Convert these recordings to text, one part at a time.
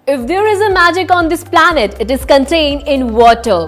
If there is a magic on this planet, it is contained in water.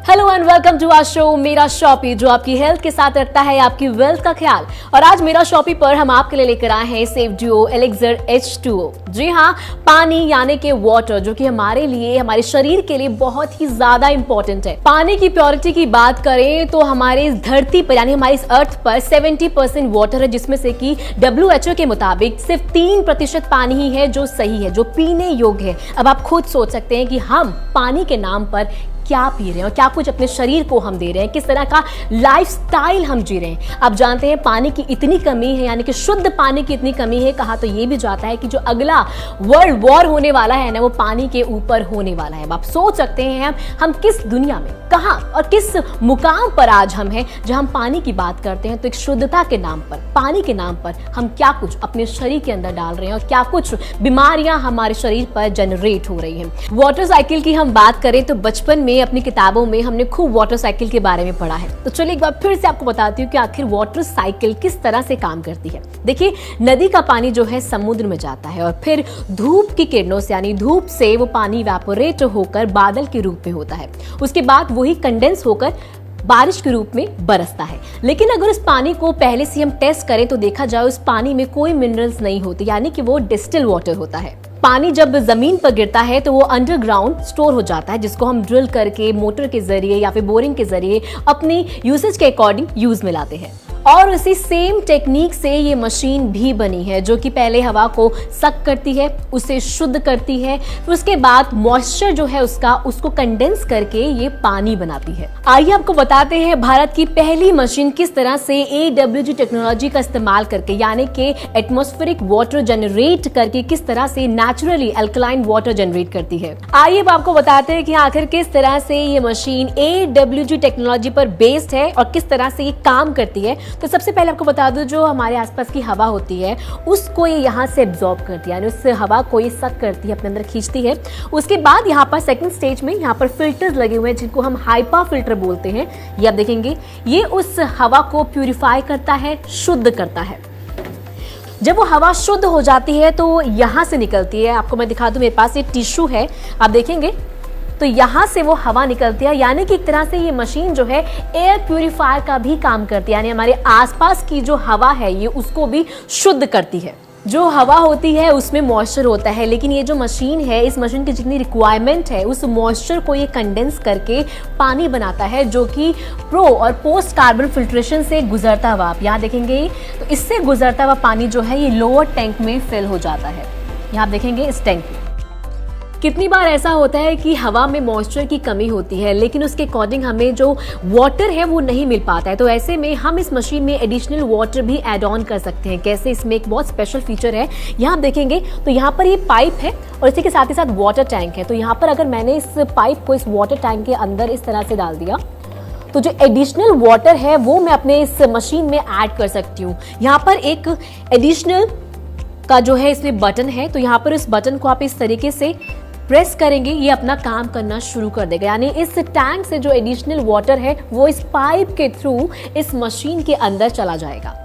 Hello and welcome to our show मेरा शॉपी, जो आपकी health के साथ रखता है आपकी वेल्थ का ख्याल। और आज मेरा शॉपी पर हम आपके लिए लेकर आए हैं सेफ डुओ एलिक्सर H2O। जी हाँ, पानी यानी कि वाटर, जो कि हमारे लिए, हमारे शरीर के लिए बहुत ही ज्यादा इंपॉर्टेंट है। पानी की प्योरिटी की बात करें तो हमारे इस धरती पर यानी हमारी इस अर्थ पर 70% वाटर है, जिसमें से कि WHO के मुताबिक सिर्फ 3% पानी ही है जो सही है, जो पीने योग्य है। अब आप खुद सोच सकते हैं कि हम पानी के नाम पर क्या पी रहे हैं और क्या कुछ अपने शरीर को हम दे रहे हैं, किस तरह का लाइफस्टाइल हम जी रहे हैं। आप जानते हैं पानी की इतनी कमी है, यानी कि शुद्ध पानी की इतनी कमी है, कहा तो ये भी जाता है कि जो अगला वर्ल्ड वॉर होने वाला है ना, वो पानी के ऊपर होने वाला है। अब आप सोच सकते हैं हम किस दुनिया में, कहां और किस मुकाम पर आज हम हैं, जहां हम पानी की बात करते हैं तो एक शुद्धता के नाम पर, पानी के नाम पर हम क्या कुछ अपने शरीर के अंदर डाल रहे हैं और क्या कुछ बीमारियां हमारे शरीर पर जनरेट हो रही हैं। वाटर साइकिल की हम बात करें तो बचपन में अपनी किताबों में हमने खूब वाटर साइकिल के बारे में पढ़ा है। तो चलिए एक बार फिर से आपको बताती हूँ कि आखिर वाटर साइकिल किस तरह से काम करती है। देखिए, नदी का पानी जो है समुद्र में जाता है और फिर धूप की किरणों से, यानी धूप से वो पानी इवेपोरेट होकर बादल के रूप में होता है। उसके बाद वही कंडेंस होकर बारिश के रूप में बरसता है। लेकिन अगर उस पानी को पहले से हम टेस्ट करें तो देखा जाए उस पानी में कोई मिनरल्स नहीं होते, यानी कि वो डिस्टिल वाटर होता है। पानी जब जमीन पर गिरता है तो वो अंडरग्राउंड स्टोर हो जाता है, जिसको हम ड्रिल करके मोटर के जरिए या फिर बोरिंग के जरिए अपनी यूसेज के अकॉर्डिंग यूज में लाते हैं। और उसी सेम टेक्निक से ये मशीन भी बनी है, जो कि पहले हवा को सक करती है, उसे शुद्ध करती है, फिर उसके बाद मॉइस्चर जो है उसको कंडेंस करके ये पानी बनाती है। आइए आपको बताते हैं भारत की पहली मशीन किस तरह से AWG टेक्नोलॉजी का इस्तेमाल करके, यानी कि एटमॉस्फेरिक वाटर जनरेट करके किस तरह से नेचुरली अल्कलाइन वाटर जनरेट करती है। आइए अब आपको बताते हैं कि आखिर किस तरह से ये मशीन AWG टेक्नोलॉजी पर बेस्ड है और किस तरह से ये काम करती है। तो सबसे पहले आपको बता दूं, जो हमारे आसपास की हवा होती है उसको ये यहाँ से एब्जॉर्ब करती है, यानी उस हवा को ये सक करती है, अपने अंदर खींचती है। उसके बाद यहाँ पर सेकंड स्टेज में यहाँ पर फिल्टर्स लगे हुए हैं, जिनको हम हाइपा फिल्टर बोलते हैं। ये आप देखेंगे, ये उस हवा को प्यूरिफाई करता है, शुद्ध करता है। जब वो हवा शुद्ध हो जाती है तो यहाँ से निकलती है। आपको मैं दिखा दूं, मेरे पास ये टिश्यू है, आप देखेंगे तो यहाँ से वो हवा निकलती है, यानी कि एक तरह से ये मशीन जो है एयर प्यूरिफायर का भी काम करती है, यानी हमारे आसपास की जो हवा है ये उसको भी शुद्ध करती है। जो हवा होती है उसमें मॉइस्चर होता है, लेकिन ये जो मशीन है, इस मशीन की जितनी रिक्वायरमेंट है उस मॉइस्चर को ये कंडेंस करके पानी बनाता है, जो कि प्रो और पोस्ट कार्बन फिल्ट्रेशन से गुजरता हुआ, आप यहाँ देखेंगे तो इससे गुजरता हुआ पानी जो है ये लोअर टैंक में फिल हो जाता है। यहाँ देखेंगे इस टैंक में कितनी बार ऐसा होता है कि हवा में मॉइस्चर की कमी होती है, लेकिन उसके अकॉर्डिंग हमें जो वाटर है वो नहीं मिल पाता है। तो ऐसे में हम इस मशीन में एडिशनल वाटर भी ऐड ऑन कर सकते हैं। कैसे? इसमें एक बहुत स्पेशल फीचर है, यहाँ आप देखेंगे तो यहाँ पर ये पाइप है और इसी के साथ ही साथ वाटर टैंक है। तो यहाँ पर अगर मैंने इस पाइप को इस वाटर टैंक के अंदर इस तरह से डाल दिया तो जो एडिशनल वाटर है वो मैं अपने इस मशीन में ऐड कर सकती हूँ। यहाँ पर एक एडिशनल का जो है इसमें बटन है, तो यहाँ पर इस बटन को आप इस तरीके से प्रेस करेंगे, ये अपना काम करना शुरू कर देगा, यानी इस टैंक से जो एडिशनल वाटर है वो इस पाइप के थ्रू इस मशीन के अंदर चला जाएगा।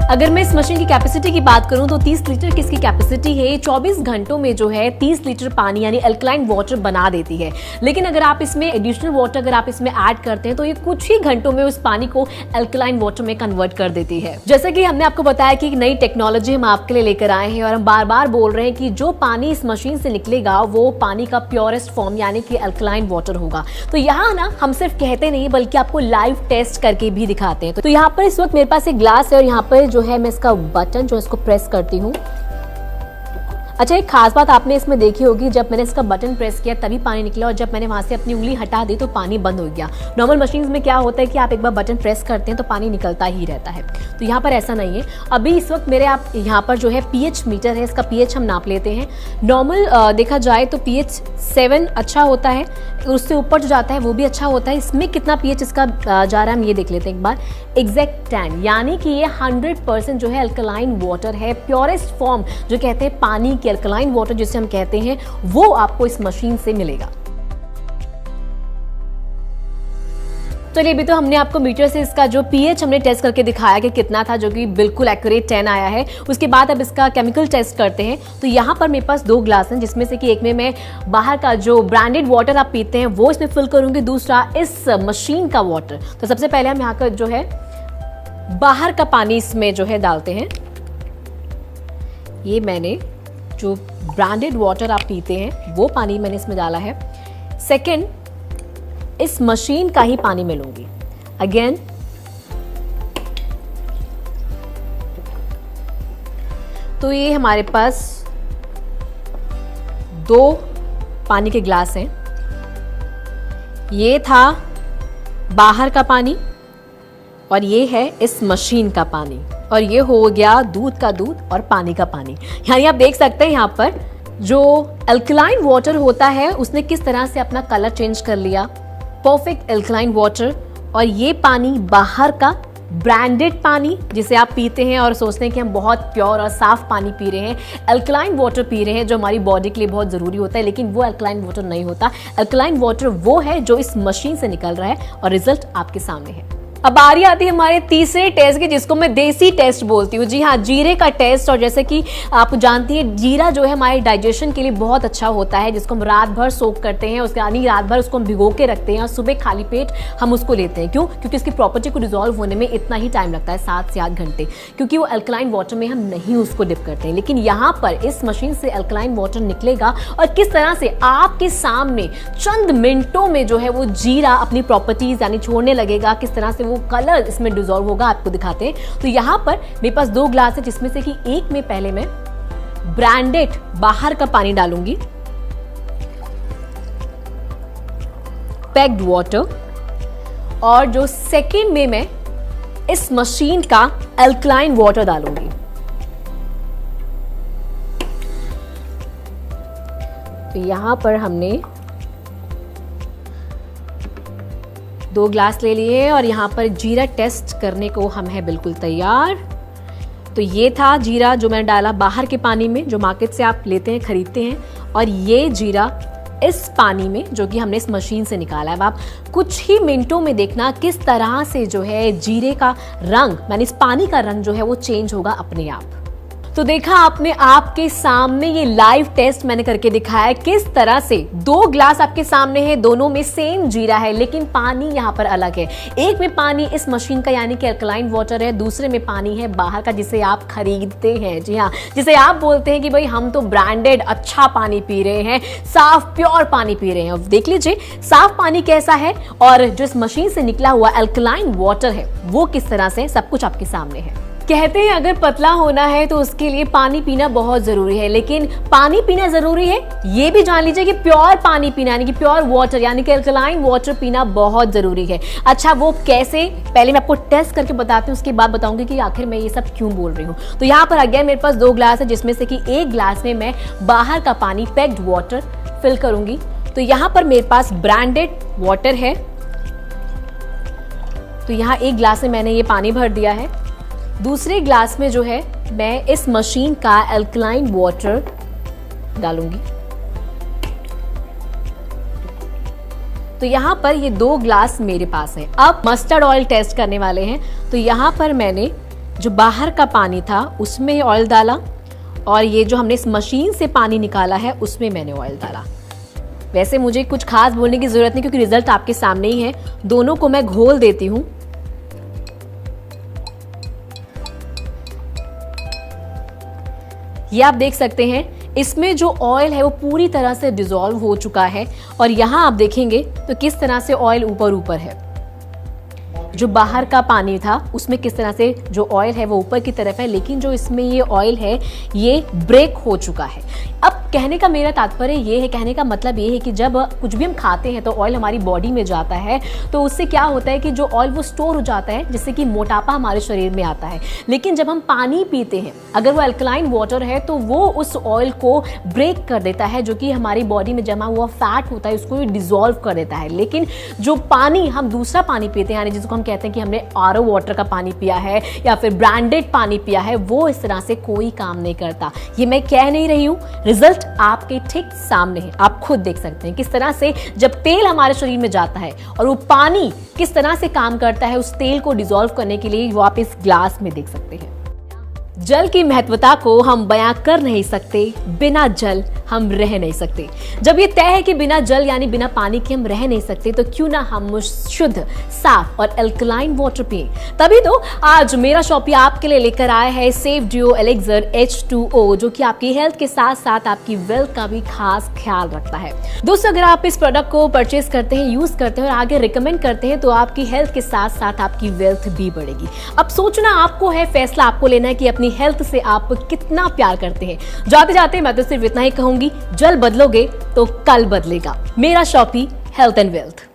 अगर मैं इस मशीन की कैपेसिटी की बात करूं तो 30 लीटर की इसकी कैपेसिटी है। 24 घंटों में जो है 30 लीटर पानी यानी अल्कलाइन वाटर बना देती है। लेकिन अगर आप इसमें एडिशनल वाटर अगर आप इसमें ऐड करते हैं तो ये कुछ ही घंटों में उस पानी को अल्कलाइन वाटर में कन्वर्ट कर देती है। जैसे कि हमने आपको बताया कि एक नई टेक्नोलॉजी हम आपके लिए लेकर आए हैं और हम बार बार बोल रहे हैं कि जो पानी इस मशीन से निकलेगा वो पानी का प्योरेस्ट फॉर्म यानी कि अल्कलाइन वाटर होगा। तो यहाँ ना हम सिर्फ कहते नहीं बल्कि आपको लाइव टेस्ट करके भी दिखाते हैं। तो यहाँ पर इस वक्त मेरे पास एक ग्लास है और यहाँ पर जो है मैं इसका बटन जो इसको प्रेस करती हूँ। अच्छा, एक खास बात आपने इसमें देखी होगी, जब मैंने इसका बटन प्रेस किया तभी पानी निकला और जब मैंने वहां से अपनी उंगली हटा दी तो पानी बंद हो गया। नॉर्मल मशीन्स में क्या होता है कि आप एक बार बटन प्रेस करते हैं तो पानी निकलता ही रहता है, तो यहाँ पर ऐसा नहीं है। अभी इस वक्त मेरे आप यहाँ पर जो है पीएच मीटर है, इसका पीएच हम नाप लेते हैं। नॉर्मल देखा जाए तो पीएच 7 अच्छा होता है, उससे ऊपर जो जाता है वो भी अच्छा होता है। इसमें कितना पीएच इसका जा रहा है हम ये देख लेते हैं एक बार। एग्जैक्ट 10, यानी कि ये 100% जो है अल्कलाइन वाटर है, प्योरेस्ट फॉर्म जो कहते हैं पानी की अल्कलाइन वाटर जिसे हम कहते हैं, वो आपको इस मशीन से मिलेगा। चलिए, अभी तो हमने आपको मीटर से इसका जो पीएच हमने टेस्ट करके दिखाया कि कितना था, जो कि बिल्कुल एक्यूरेट 10 आया है। उसके बाद अब इसका केमिकल टेस्ट करते हैं। तो यहाँ पर मेरे पास 2 ग्लास हैं, जिसमें से कि एक में मैं बाहर का जो ब्रांडेड वाटर आप पीते हैं वो इसमें फिल करूंगी, दूसरा इस मशीन का वाटर। तो सबसे पहले हम यहाँ का जो है बाहर का पानी इसमें जो है डालते हैं। ये मैंने जो ब्रांडेड वाटर आप पीते हैं वो पानी मैंने इसमें डाला है। सेकंड, इस मशीन का ही पानी मैं लूंगी। अगेन तो ये हमारे पास 2 पानी के ग्लास हैं। ये था बाहर का पानी और ये है इस मशीन का पानी, और ये हो गया दूध का दूध और पानी का पानी। यानी आप देख सकते हैं यहाँ पर जो अल्कलाइन वाटर होता है उसने किस तरह से अपना कलर चेंज कर लिया। परफेक्ट अल्कलाइन वाटर, और ये पानी बाहर का ब्रांडेड पानी जिसे आप पीते हैं और सोचते हैं कि हम बहुत प्योर और साफ पानी पी रहे हैं, अल्कलाइन वाटर पी रहे हैं जो हमारी बॉडी के लिए बहुत ज़रूरी होता है, लेकिन वो अल्कलाइन वाटर नहीं होता। अल्कलाइन वाटर वो है जो इस मशीन से निकल रहा है और रिजल्ट आपके सामने है। अब बारी आती है हमारे तीसरे टेस्ट की, जिसको मैं देसी टेस्ट बोलती हूँ। जी हाँ, जीरे का टेस्ट। और जैसे कि आप जानती हैं, जीरा जो है हमारे डाइजेशन के लिए बहुत अच्छा होता है, जिसको हम रात भर सोक करते हैं, उसके यानी रात भर उसको हम भिगो के रखते हैं और सुबह खाली पेट हम उसको लेते हैं। क्यों? क्योंकि इसकी प्रॉपर्टी को डिजोल्व होने में इतना ही टाइम लगता है, 7 से 8 घंटे, क्योंकि वो अल्कलाइन वाटर में हम नहीं उसको डिप करते हैं। लेकिन यहाँ पर इस मशीन से अल्कलाइन वाटर निकलेगा और किस तरह से आपके सामने चंद मिनटों में जो है वो जीरा अपनी प्रॉपर्टीज यानी छोड़ने लगेगा, किस तरह से वो कलर इसमें डिसॉल्व होगा, आपको दिखाते हैं। तो यहां पर मेरे पास 2 ग्लास है, जिसमें से कि एक में पहले मैं ब्रांडेड बाहर का पानी डालूंगी, पैक्ड वाटर, और जो सेकंड में मैं इस मशीन का अल्कलाइन वाटर डालूंगी। तो यहां पर हमने 2 ग्लास ले लिए और यहाँ पर जीरा टेस्ट करने को हम हैं बिल्कुल तैयार। तो ये था जीरा जो मैंने डाला बाहर के पानी में, जो मार्केट से आप लेते हैं, खरीदते हैं, और ये जीरा इस पानी में जो कि हमने इस मशीन से निकाला है। अब आप कुछ ही मिनटों में देखना किस तरह से जो है जीरे का रंग, यानी इस पानी का रंग जो है वो चेंज होगा अपने आप। तो देखा आपने, आपके सामने ये लाइव टेस्ट मैंने करके दिखाया है किस तरह से 2 ग्लास आपके सामने है, दोनों में सेम जीरा है, लेकिन पानी यहाँ पर अलग है। एक में पानी इस मशीन का यानी कि अल्कलाइन वाटर है, दूसरे में पानी है बाहर का जिसे आप खरीदते हैं। जी हाँ, जिसे आप बोलते हैं कि भाई हम तो ब्रांडेड अच्छा पानी पी रहे हैं, साफ प्योर पानी पी रहे हैं। देख लीजिए साफ पानी कैसा है और जो इस मशीन से निकला हुआ अल्कलाइन वाटर है वो किस तरह से, सब कुछ आपके सामने है। कहते हैं अगर पतला होना है तो उसके लिए पानी पीना बहुत जरूरी है, लेकिन पानी पीना जरूरी है ये भी जान लीजिए कि प्योर पानी पीना यानी कि प्योर वाटर यानी कि अल्कलाइन वाटर पीना बहुत जरूरी है। अच्छा, वो कैसे, पहले मैं आपको टेस्ट करके बताती हूँ, उसके बाद बताऊंगी कि आखिर मैं ये सब क्यों बोल रही हूँ। तो यहाँ पर अगेन मेरे पास 2 ग्लास है, जिसमें से कि एक ग्लास में मैं बाहर का पानी पैक्ड वाटर फिल करूंगी। तो यहाँ पर मेरे पास ब्रांडेड वाटर है, तो यहाँ एक ग्लास में मैंने ये पानी भर दिया है। दूसरे ग्लास में जो है मैं इस मशीन का अल्कलाइन वाटर डालूंगी। तो यहां पर ये 2 ग्लास मेरे पास है। अब मस्टर्ड ऑयल टेस्ट करने वाले हैं। तो यहां पर मैंने जो बाहर का पानी था उसमें ऑयल डाला, और ये जो हमने इस मशीन से पानी निकाला है उसमें मैंने ऑयल डाला। वैसे मुझे कुछ खास बोलने की जरूरत नहीं, क्योंकि रिजल्ट आपके सामने ही है। दोनों को मैं घोल देती हूं। ये आप देख सकते हैं इसमें जो ऑयल है वो पूरी तरह से डिसॉल्व हो चुका है, और यहाँ आप देखेंगे तो किस तरह से ऑयल ऊपर ऊपर है। जो बाहर का पानी था उसमें किस तरह से जो ऑयल है वो ऊपर की तरफ है, लेकिन जो इसमें ये ऑयल है ये ब्रेक हो चुका है। अब कहने का मेरा तात्पर्य ये है, कहने का मतलब ये है कि जब कुछ भी हम खाते हैं तो ऑयल हमारी बॉडी में जाता है, तो उससे क्या होता है कि जो ऑयल वो स्टोर हो जाता है, जिससे कि मोटापा हमारे शरीर में आता है। लेकिन जब हम पानी पीते हैं, अगर वो अल्कलाइन वाटर है तो वो उस ऑयल को ब्रेक कर देता है, जो कि हमारी बॉडी में जमा हुआ फैट होता है उसको डिसॉल्व कर देता है। लेकिन जो पानी हम दूसरा पानी पीते हैं, यानी जिसको हम हम कहते हैं कि हमने आरओ वाटर का पानी पिया है या फिर ब्रांडेड पानी पिया है, वो इस तरह से कोई काम नहीं करता। ये मैं कह नहीं रही हूं, रिजल्ट आपके ठीक सामने है, आप खुद देख सकते हैं किस तरह से जब तेल हमारे शरीर में जाता है और वो पानी किस तरह से काम करता है उस तेल को डिसॉल्व करने के लिए, वो आप इस ग्लास में देख सकते हैं। जल की महत्वता को हम बयां कर नहीं सकते, बिना जल हम रह नहीं सकते। जब ये तय है कि बिना जल यानी बिना पानी के हम रह नहीं सकते, तो क्यों ना हम शुद्ध, साफ और एल्कलाइन वाटर पिए। तभी तो आज मेरा शॉपी आपके लिए लेकर आया है सेफ ड्यूओ एलिक्सर H2O, जो कि आपकी हेल्थ के साथ साथ आपकी वेल्थ का भी खास ख्याल रखता है। दोस्तों, अगर आप इस प्रोडक्ट को परचेज करते हैं, यूज करते हैं और आगे रिकमेंड करते हैं, तो आपकी हेल्थ के साथ साथ आपकी वेल्थ भी बढ़ेगी। अब सोचना आपको है, फैसला आपको लेना है कि अपनी हेल्थ से आप कितना प्यार करते हैं। जाते जाते मैं तो सिर्फ इतना ही कहूंगी, जल बदलोगे तो कल बदलेगा। मेरा शॉपी, हेल्थ एंड वेल्थ।